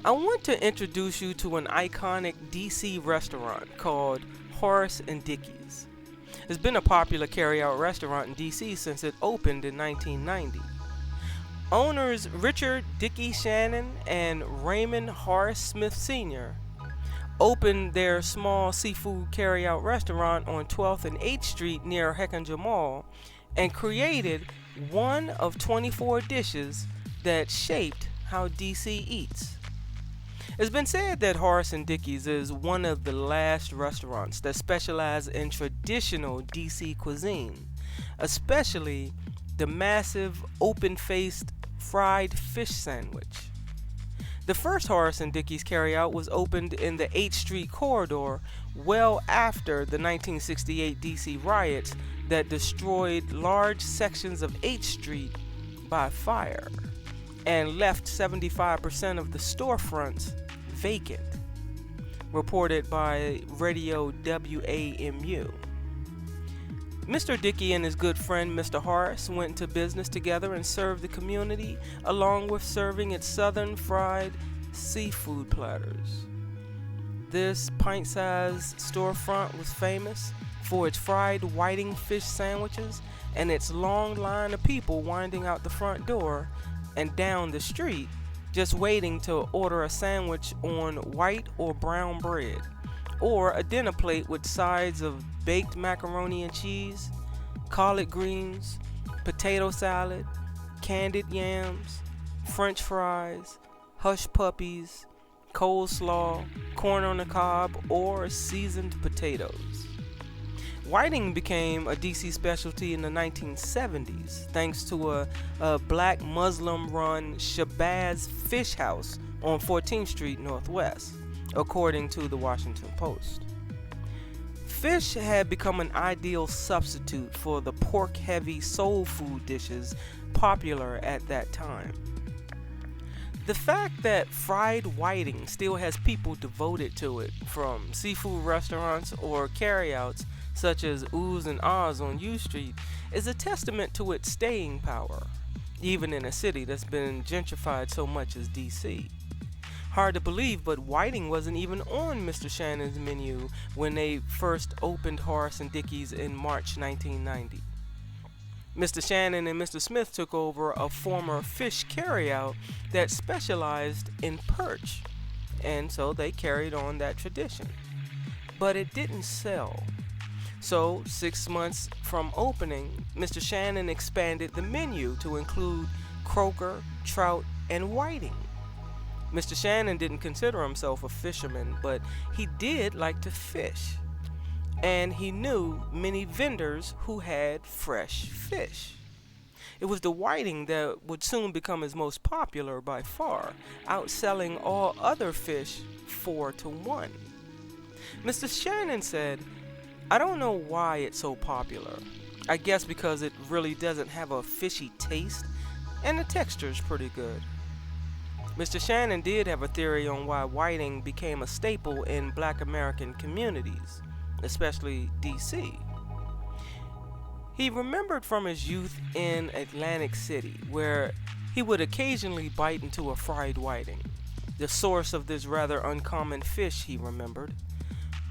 I want to introduce you to an iconic DC restaurant called Horace and Dickie's. It's been a popular carry-out restaurant in DC since it opened in 1990. Owners Richard Dickie Shannon and Raymond Horace Smith Sr. opened their small seafood carry-out restaurant on 12th and 8th Street near Heckinger Mall and created one of 24 dishes that shaped how DC eats. It's been said that Horace and Dickie's is one of the last restaurants that specialize in traditional DC cuisine, especially the massive open-faced fried fish sandwich. The first Horace and Dickie's carryout was opened in the 8th Street corridor well after the 1968 DC riots that destroyed large sections of 8th Street by fire and left 75% of the storefronts vacant, reported by Radio WAMU. Mr. Dickie and his good friend Mr. Horace went into business together and served the community along with serving its southern fried seafood platters. This pint-sized storefront was famous for its fried whiting fish sandwiches and its long line of people winding out the front door and down the street just waiting to order a sandwich on white or brown bread, or a dinner plate with sides of baked macaroni and cheese, collard greens, potato salad, candied yams, french fries, hush puppies, coleslaw, corn on the cob, or seasoned potatoes. Whiting became a DC specialty in the 1970s thanks to a black Muslim-run Shabazz Fish House on 14th Street Northwest, according to the Washington Post. Fish had become an ideal substitute for the pork-heavy soul food dishes popular at that time. The fact that fried whiting still has people devoted to it, from seafood restaurants or carryouts such as Oohs and Ahs on U Street, is a testament to its staying power, even in a city that's been gentrified so much as DC. Hard to believe, but whiting wasn't even on Mr. Shannon's menu when they first opened Horace and Dickie's in March 1990. Mr. Shannon and Mr. Smith took over a former fish carryout that specialized in perch, and so they carried on that tradition. But it didn't sell. So, 6 months from opening, Mr. Shannon expanded the menu to include croaker, trout, and whiting. Mr. Shannon didn't consider himself a fisherman, but he did like to fish. And he knew many vendors who had fresh fish. It was the whiting that would soon become his most popular by far, outselling all other fish 4-1. Mr. Shannon said, "I don't know why it's so popular. I guess because it really doesn't have a fishy taste, and the texture's pretty good." Mr. Shannon did have a theory on why whiting became a staple in Black American communities, especially DC. He remembered from his youth in Atlantic City, where he would occasionally bite into a fried whiting. The source of this rather uncommon fish, he remembered,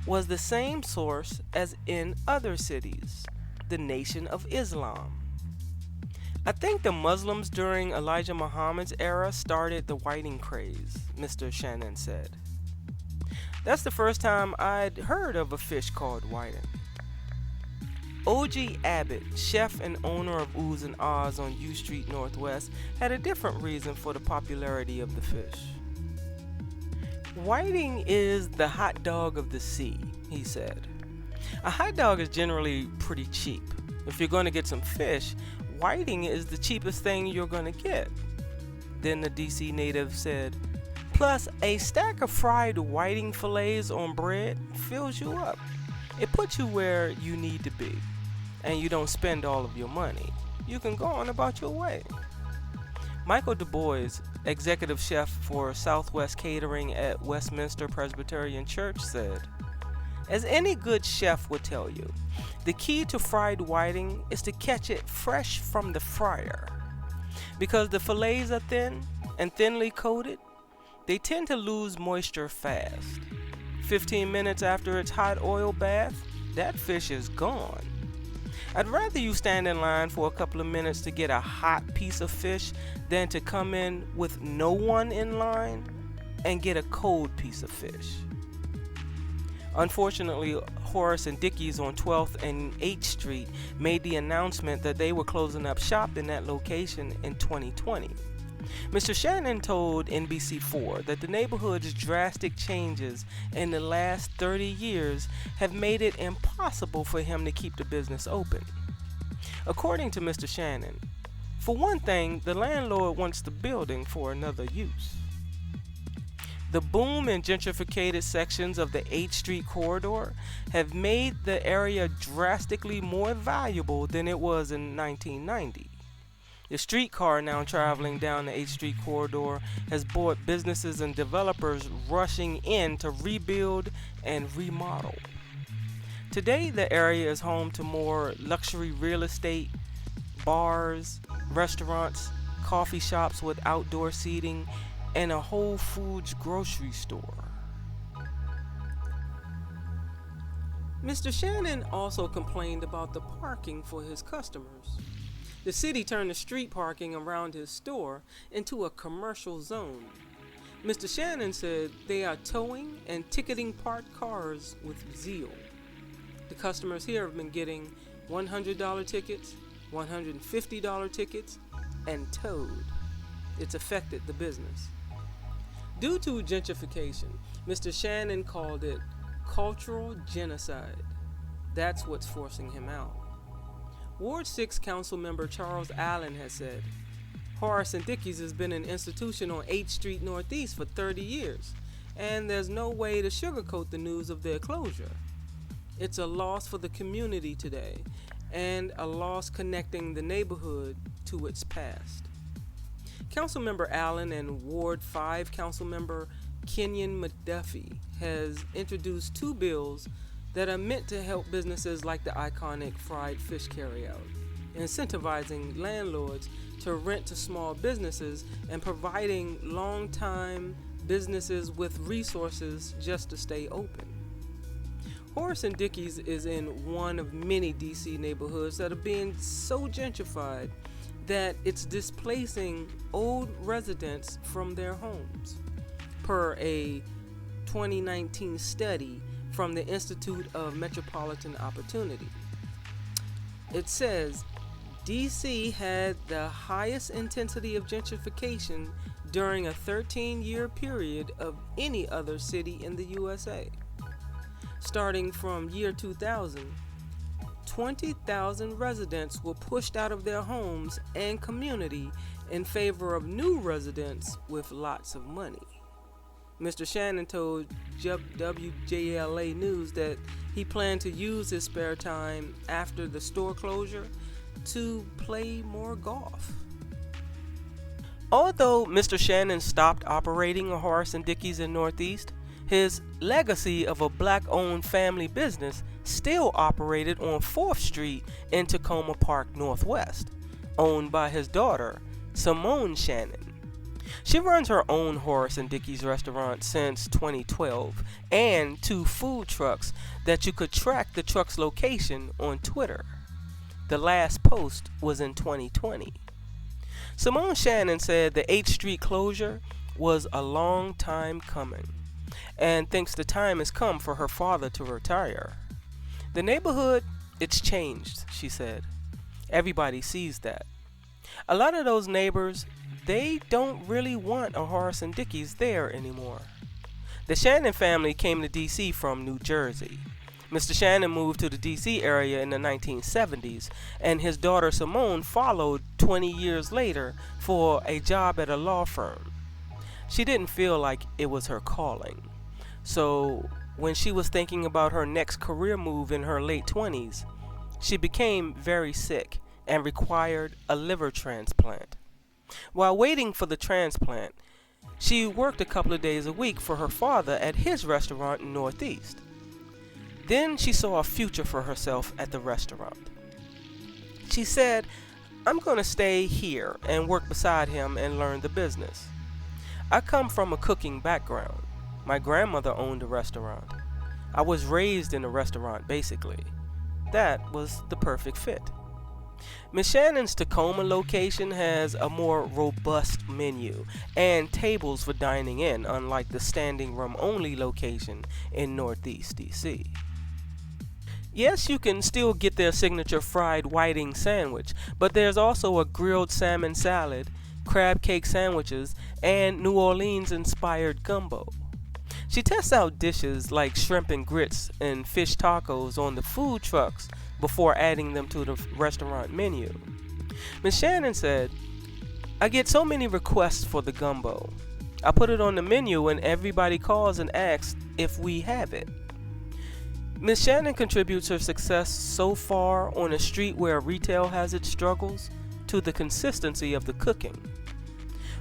was the same source as in other cities, the Nation of Islam. "I think the Muslims during Elijah Muhammad's era started the whiting craze," Mr. Shannon said. "That's the first time I'd heard of a fish called whiting." O.G. Abbott, chef and owner of Oohs and Ahs on U Street Northwest, had a different reason for the popularity of the fish. "Whiting is the hot dog of the sea," he said. "A hot dog is generally pretty cheap. If you're going to get some fish, whiting is the cheapest thing you're going to get." Then the DC native said, "Plus, a stack of fried whiting fillets on bread fills you up. It puts you where you need to be, and you don't spend all of your money. You can go on about your way." Michael Du Bois, executive chef for Southwest Catering at Westminster Presbyterian Church, said, "As any good chef would tell you, the key to fried whiting is to catch it fresh from the fryer. Because the fillets are thin and thinly coated, they tend to lose moisture fast. 15 minutes after its hot oil bath, that fish is gone. I'd rather you stand in line for a couple of minutes to get a hot piece of fish than to come in with no one in line and get a cold piece of fish. Unfortunately, Horace and Dickie's on 12th and 8th Street made the announcement that they were closing up shop in that location in 2020. Mr. Shannon told NBC4 that the neighborhood's drastic changes in the last 30 years have made it impossible for him to keep the business open. According to Mr. Shannon, for one thing, the landlord wants the building for another use. The boom and gentrificated sections of the 8th Street corridor have made the area drastically more valuable than it was in 1990. The streetcar now traveling down the 8th Street corridor has brought businesses and developers rushing in to rebuild and remodel. Today, the area is home to more luxury real estate, bars, restaurants, coffee shops with outdoor seating, and a Whole Foods grocery store. Mr. Shannon also complained about the parking for his customers. The city turned the street parking around his store into a commercial zone. Mr. Shannon said they are towing and ticketing parked cars with zeal. The customers here have been getting $100 tickets, $150 tickets, and towed. It's affected the business. Due to gentrification, Mr. Shannon called it cultural genocide. That's what's forcing him out. Ward 6 Council Member Charles Allen has said, Horace and Dickie's has been an institution on 8th Street Northeast for 30 years, and there's no way to sugarcoat the news of their closure. It's a loss for the community today, and a loss connecting the neighborhood to its past. Councilmember Allen and Ward 5 Councilmember Kenyon McDuffie has introduced 2 bills that are meant to help businesses like the iconic fried fish carryout, incentivizing landlords to rent to small businesses and providing long-time businesses with resources just to stay open. Horace and Dickie's is in one of many DC neighborhoods that are being so gentrified that it's displacing old residents from their homes, per a 2019 study from the Institute of Metropolitan Opportunity. It says DC had the highest intensity of gentrification during a 13-year period of any other city in the USA. Starting from year 2000, 20,000 residents were pushed out of their homes and community in favor of new residents with lots of money. Mr. Shannon told WJLA News that he planned to use his spare time after the store closure to play more golf. Although Mr. Shannon stopped operating a Horace and Dickie's in Northeast, his legacy of a black-owned family business still operated on 4th Street in Tacoma Park Northwest, owned by his daughter, Simone Shannon. She runs her own Horace and Dickie's restaurant since 2012 and 2 food trucks that you could track the truck's location on Twitter. The last post was in 2020. Simone Shannon said the 8th Street closure was a long time coming and thinks the time has come for her father to retire. The neighborhood, it's changed, she said. Everybody sees that. A lot of those neighbors, they don't really want a Horace and Dickie's there anymore. The Shannon family came to DC from New Jersey. Mr. Shannon moved to the DC area in the 1970s, and his daughter Simone followed 20 years later for a job at a law firm. She didn't feel like it was her calling. So when she was thinking about her next career move in her late 20s, she became very sick and required a liver transplant. While waiting for the transplant, she worked a couple of days a week for her father at his restaurant in Northeast. Then she saw a future for herself at the restaurant. She said, "I'm going to stay here and work beside him and learn the business. I come from a cooking background. My grandmother owned a restaurant. I was raised in a restaurant, basically. That was the perfect fit. Miss Shannon's Tacoma location has a more robust menu and tables for dining in, unlike the standing room only location in Northeast DC. Yes, you can still get their signature fried whiting sandwich, but there's also a grilled salmon salad, crab cake sandwiches, and New Orleans inspired gumbo. She tests out dishes like shrimp and grits and fish tacos on the food trucks before adding them to the restaurant menu. Ms. Shannon said, "I get so many requests for the gumbo. I put it on the menu and everybody calls and asks if we have it." Ms. Shannon contributes her success so far on a street where retail has its struggles to the consistency of the cooking.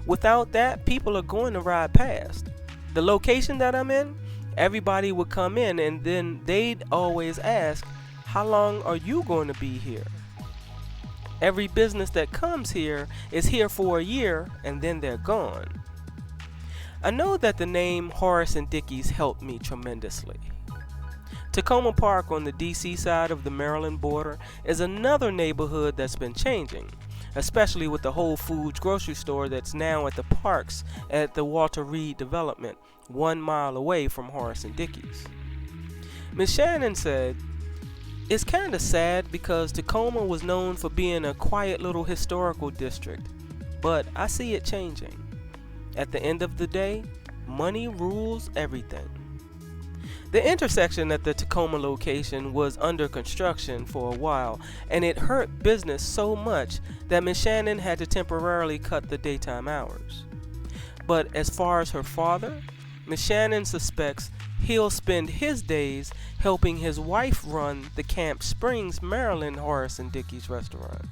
Without that, people are going to ride past. The location that I'm in, everybody would come in and then they'd always ask, "How long are you going to be here?" Every business that comes here is here for a year and then they're gone. I know that the name Horace and Dickie's helped me tremendously. Tacoma Park on the DC side of the Maryland border is another neighborhood that's been changing, especially with the Whole Foods grocery store that's now at the parks at the Walter Reed development, 1 mile away from Horace and Dickie's. Ms. Shannon said, "It's kind of sad because Tacoma was known for being a quiet little historical district, but I see it changing. At the end of the day, money rules everything." The intersection at the Tacoma location was under construction for a while, and it hurt business so much that Ms. Shannon had to temporarily cut the daytime hours. But as far as her father, Ms. Shannon suspects he'll spend his days helping his wife run the Camp Springs, Maryland Horace and Dickie's restaurant.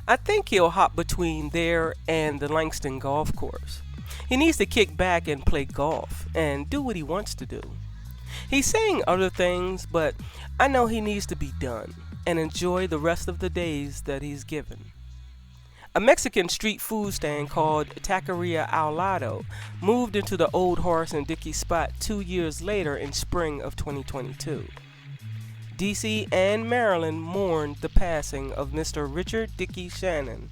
I think he'll hop between there and the Langston Golf Course. He needs to kick back and play golf and do what he wants to do. He's saying other things, but I know he needs to be done and enjoy the rest of the days that he's given. A Mexican street food stand called Taqueria Al Lado moved into the old Horace and Dickie spot 2 years later in spring of 2022. DC and Maryland mourned the passing of Mr. Richard Dickie Shannon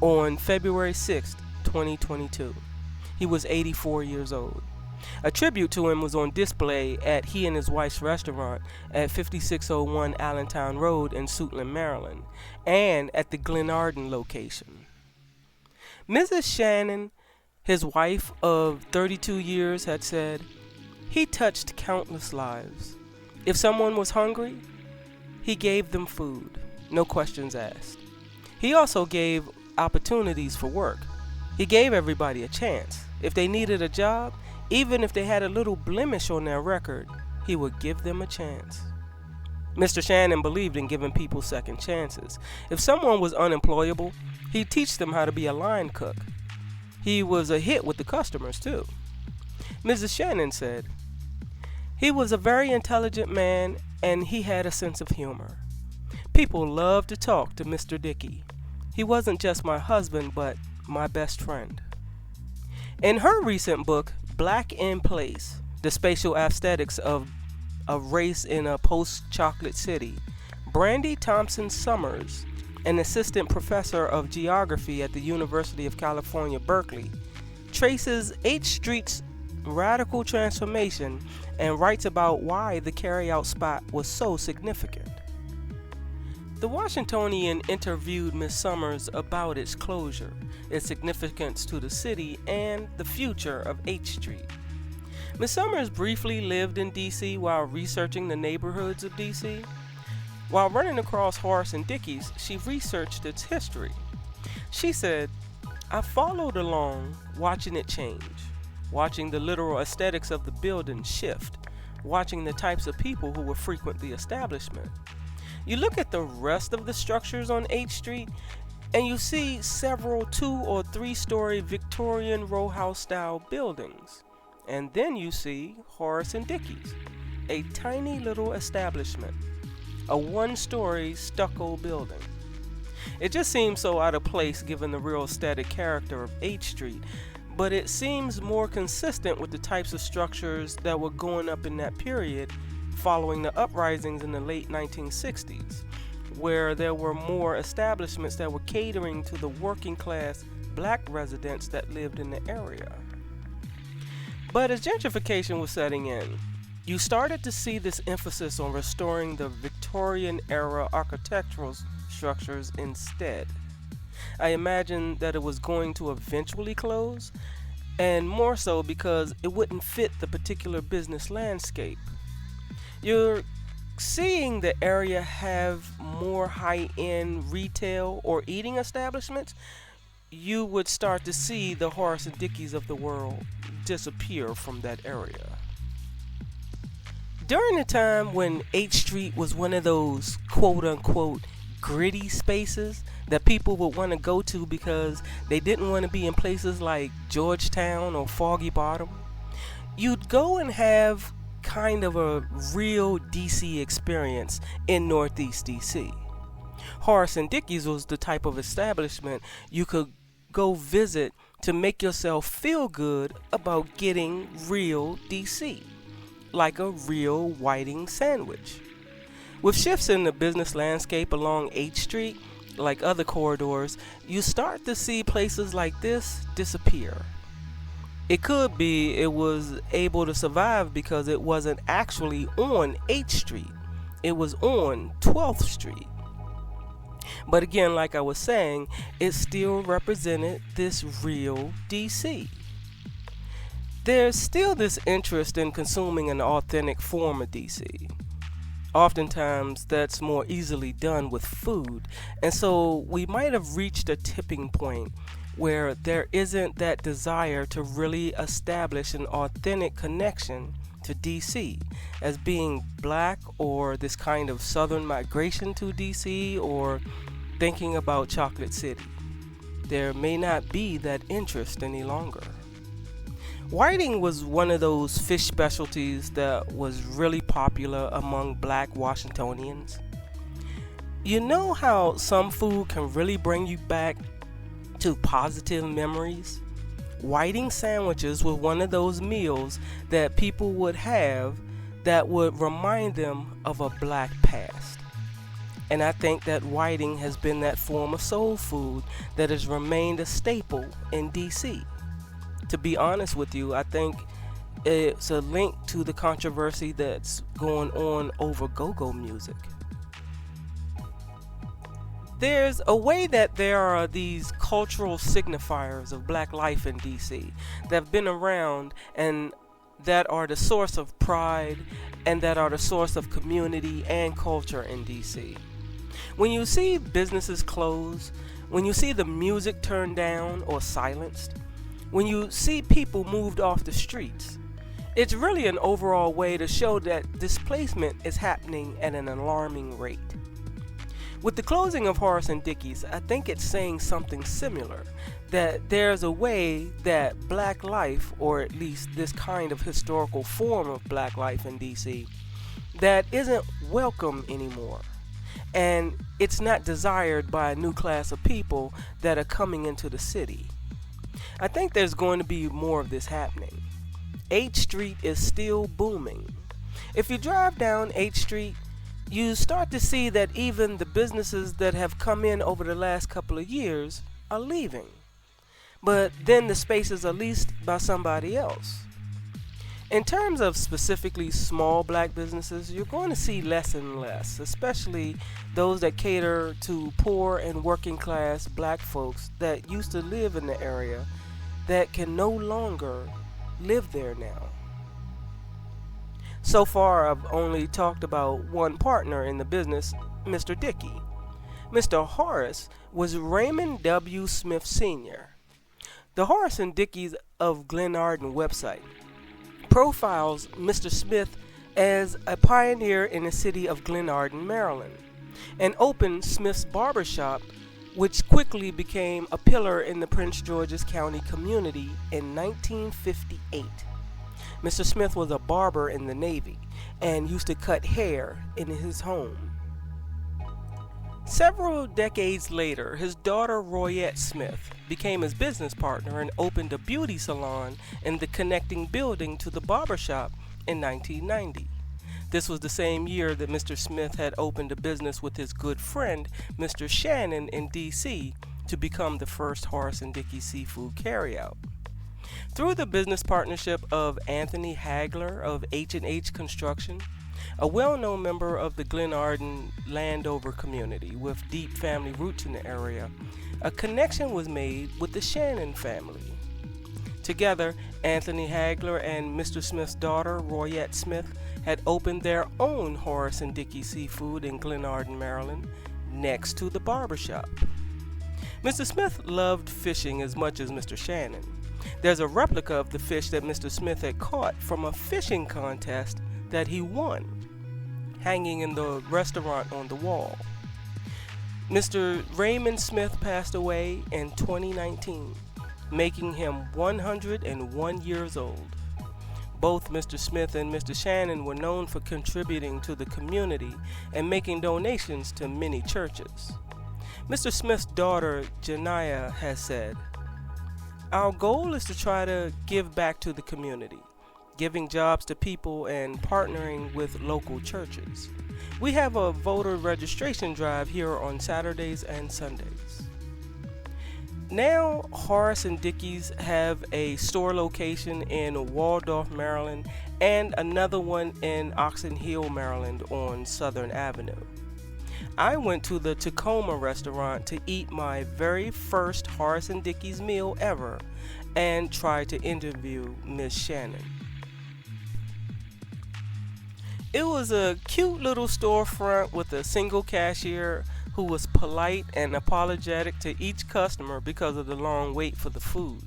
on February 6, 2022. He was 84 years old. A tribute to him was on display at he and his wife's restaurant at 5601 Allentown Road in Suitland, Maryland, and at the Glenarden location. Mrs. Shannon, his wife of 32 years, had said, "He touched countless lives. If someone was hungry, he gave them food, no questions asked. He also gave opportunities for work. He gave everybody a chance. If they needed a job, even if they had a little blemish on their record, he would give them a chance." Mr. Shannon believed in giving people second chances. If someone was unemployable, he'd teach them how to be a line cook. He was a hit with the customers, too. Mrs. Shannon said, "He was a very intelligent man and he had a sense of humor. People loved to talk to Mr. Dickie. He wasn't just my husband, but my best friend." In her recent book, Black in Place, The Spatial Aesthetics of Race in a Post-Chocolate City, Brandy Thompson Summers, an assistant professor of geography at the University of California, Berkeley, traces H Street's radical transformation and writes about why the carryout spot was so significant. The Washingtonian interviewed Ms. Summers about its closure, its significance to the city, and the future of H Street. Ms. Summers briefly lived in D.C. while researching the neighborhoods of D.C. While running across Horace and Dickie's, she researched its history. She said, "I followed along, watching it change, watching the literal aesthetics of the building shift, watching the types of people who would frequent the establishment. You look at the rest of the structures on H Street, and you see several 2- or 3-story Victorian row house style buildings. And then you see Horace and Dickie's, a tiny little establishment, a 1-story stucco building. It just seems so out of place given the real static character of H Street, but it seems more consistent with the types of structures that were going up in that period following the uprisings in the late 1960s, where there were more establishments that were catering to the working class black residents that lived in the area. But as gentrification was setting in, you started to see this emphasis on restoring the Victorian era architectural structures instead. I imagined that it was going to eventually close, and more so because it wouldn't fit the particular business landscape. You're seeing the area have more high-end retail or eating establishments. You would start to see the Horace and Dickies of the world disappear from that area. During the time when H Street was one of those quote-unquote gritty spaces that people would want to go to because they didn't want to be in places like Georgetown or Foggy Bottom, you'd go and have kind of a real DC experience in Northeast DC. Horace and Dickies was the type of establishment you could go visit to make yourself feel good about getting real DC, like a real whiting sandwich. With shifts in the business landscape along H Street, like other corridors, you start to see places like this disappear. It could be it was able to survive because it wasn't actually on H Street. It was on 12th Street. But again, like I was saying, it still represented this real DC. There's still this interest in consuming an authentic form of DC. Oftentimes, that's more easily done with food, and so we might have reached a tipping point where there isn't that desire to really establish an authentic connection to DC as being black, or this kind of southern migration to DC, or thinking about Chocolate City. There may not be that interest any longer. Whiting was one of those fish specialties that was really popular among black Washingtonians. You know how some food can really bring you back to positive memories? Whiting sandwiches were one of those meals that people would have that would remind them of a black past. And I think that whiting has been that form of soul food that has remained a staple in DC. To be honest with you, I think it's a link to the controversy that's going on over go-go music. There's a way that there are these cultural signifiers of black life in DC that have been around and that are the source of pride and that are the source of community and culture in DC. When you see businesses close, when you see the music turned down or silenced, when you see people moved off the streets, it's really an overall way to show that displacement is happening at an alarming rate. With the closing of Horace and Dickies, I think it's saying something similar, that there's a way that black life, or at least this kind of historical form of black life in DC, that isn't welcome anymore. And it's not desired by a new class of people that are coming into the city. I think there's going to be more of this happening. H Street is still booming. If you drive down H Street, you start to see that even the businesses that have come in over the last couple of years are leaving. But then the spaces are leased by somebody else. In terms of specifically small black businesses, you're going to see less and less, especially those that cater to poor and working class black folks that used to live in the area that can no longer live there now. So far, I've only talked about one partner in the business, Mr. Dickie. Mr. Horace was Raymond W. Smith Sr. The Horace and Dickies of Glenarden website profiles Mr. Smith as a pioneer in the city of Glenarden, Maryland, and opened Smith's Barbershop, which quickly became a pillar in the Prince George's County community in 1958. Mr. Smith was a barber in the Navy and used to cut hair in his home. Several decades later, his daughter Royette Smith became his business partner and opened a beauty salon in the connecting building to the barbershop in 1990. This was the same year that Mr. Smith had opened a business with his good friend, Mr. Shannon, in D.C. to become the first Horace and Dickie seafood carryout. Through the business partnership of Anthony Hagler of H&H Construction, a well-known member of the Glenarden Landover community with deep family roots in the area, a connection was made with the Shannon family. Together, Anthony Hagler and Mr. Smith's daughter, Royette Smith, had opened their own Horace and Dickie Seafood in Glenarden, Maryland, next to the barbershop. Mr. Smith loved fishing as much as Mr. Shannon. There's a replica of the fish that Mr. Smith had caught from a fishing contest that he won, hanging in the restaurant on the wall. Mr. Raymond Smith passed away in 2019, making him 101 years old. Both Mr. Smith and Mr. Shannon were known for contributing to the community and making donations to many churches. Mr. Smith's daughter, Janiyah, has said, "Our goal is to try to give back to the community, giving jobs to people and partnering with local churches. We have a voter registration drive here on Saturdays and Sundays." Now, Horace and Dickie's have a store location in Waldorf, Maryland, and another one in Oxon Hill, Maryland on Southern Avenue. I went to the Tacoma restaurant to eat my very first Horace and Dickie's meal ever and tried to interview Miss Shannon. It was a cute little storefront with a single cashier who was polite and apologetic to each customer because of the long wait for the food.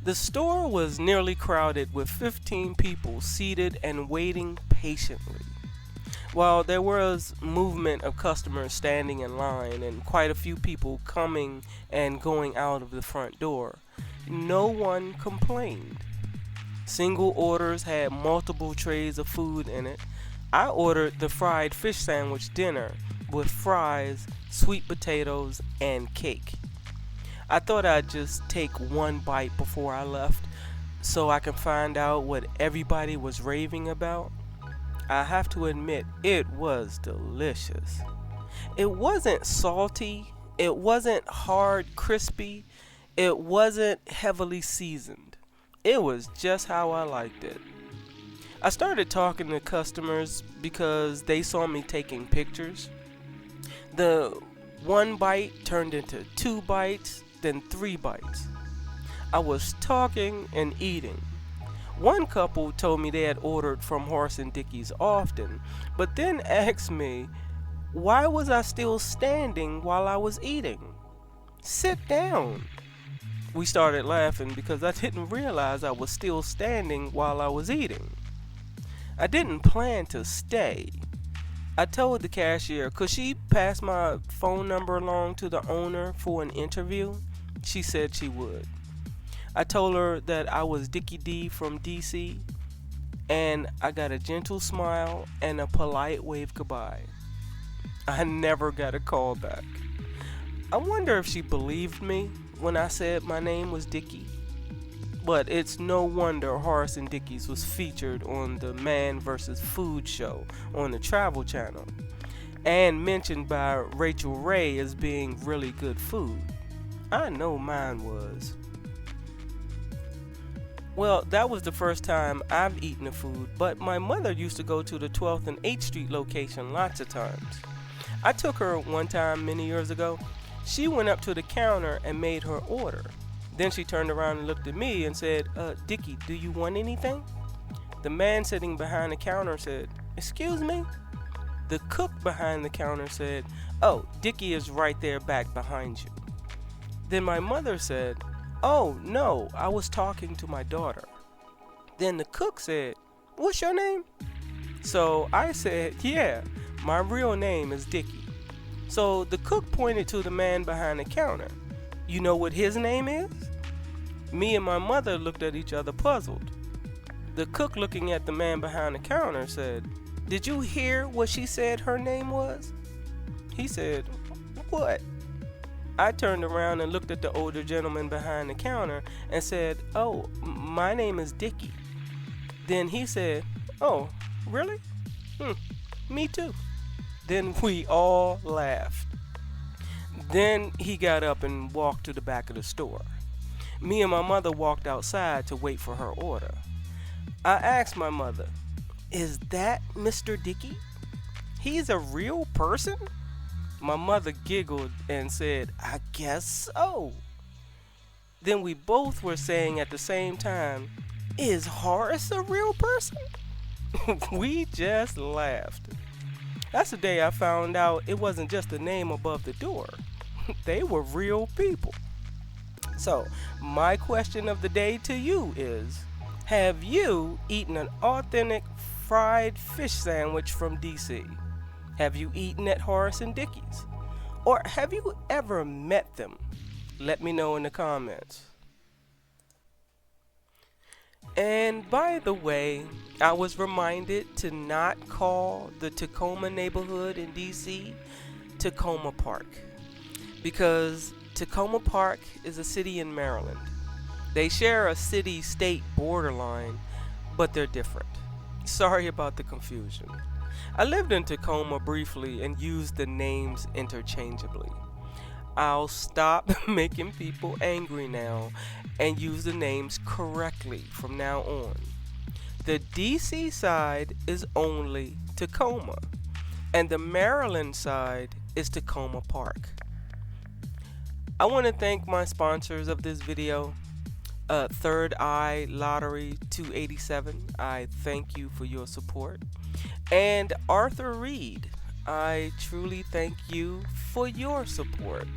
The store was nearly crowded with 15 people seated and waiting patiently. While there was movement of customers standing in line and quite a few people coming and going out of the front door, no one complained. Single orders had multiple trays of food in it. I ordered the fried fish sandwich dinner with fries, sweet potatoes, and cake. I thought I'd just take one bite before I left so I could find out what everybody was raving about. I have to admit, it was delicious. It wasn't salty, it wasn't hard crispy, it wasn't heavily seasoned. It was just how I liked it. I started talking to customers because they saw me taking pictures. The one bite turned into 2 bites, then 3 bites. I was talking and eating. One couple told me they had ordered from Horace and Dickie's often, but then asked me, why was I still standing while I was eating? Sit down. We started laughing because I didn't realize I was still standing while I was eating. I didn't plan to stay. I told the cashier, could she pass my phone number along to the owner for an interview? She said she would. I told her that I was Dickie D from DC, and I got a gentle smile and a polite wave goodbye. I never got a call back. I wonder if she believed me when I said my name was Dickie. But it's no wonder Horace and Dickie's was featured on the Man vs. Food show on the Travel Channel, and mentioned by Rachel Ray as being really good food. I know mine was. Well, that was the first time I've eaten the food, but my mother used to go to the 12th and 8th Street location lots of times. I took her one time many years ago. She went up to the counter and made her order. Then she turned around and looked at me and said, Dickie, do you want anything? The man sitting behind the counter said, excuse me? The cook behind the counter said, oh, Dickie is right there back behind you. Then my mother said, oh, no, I was talking to my daughter. Then the cook said, what's your name? So I said, yeah, my real name is Dickie. So the cook pointed to the man behind the counter. You know what his name is? Me and my mother looked at each other puzzled. The cook, looking at the man behind the counter, said, did you hear what she said her name was? He said, what? I turned around and looked at the older gentleman behind the counter and said, "Oh, my name is Dickie." Then he said, "Oh, really? Me too." Then we all laughed. Then he got up and walked to the back of the store. Me and my mother walked outside to wait for her order. I asked my mother, "Is that Mr. Dickie? He's a real person?" My mother giggled and said, "I guess so." Then we both were saying at the same time, "Is Horace a real person?" We just laughed. That's the day I found out it wasn't just a name above the door. They were real people. So, my question of the day to you is, have you eaten an authentic fried fish sandwich from DC? Have you eaten at Horace and Dickie's? Or have you ever met them? Let me know in the comments. And by the way, I was reminded to not call the Tacoma neighborhood in DC Tacoma Park, because Tacoma Park is a city in Maryland. They share a city-state borderline, but they're different. Sorry about the confusion. I lived in Tacoma briefly and used the names interchangeably. I'll stop making people angry now and use the names correctly from now on. The DC side is only Tacoma, and the Maryland side is Tacoma Park. I want to thank my sponsors of this video. Third Eye Lottery 287, I thank you for your support. And Arthur Reed, I truly thank you for your support.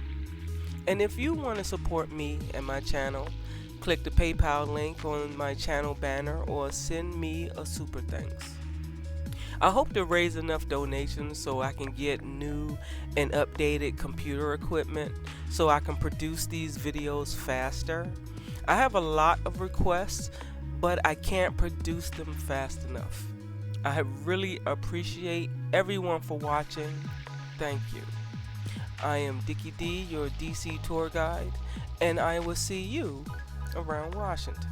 And if you want to support me and my channel, click the PayPal link on my channel banner or send me a super thanks. I hope to raise enough donations so I can get new and updated computer equipment so I can produce these videos faster. I have a lot of requests, but I can't produce them fast enough. I really appreciate everyone for watching. Thank you. I am Dickie D, your DC tour guide, and I will see you around Washington.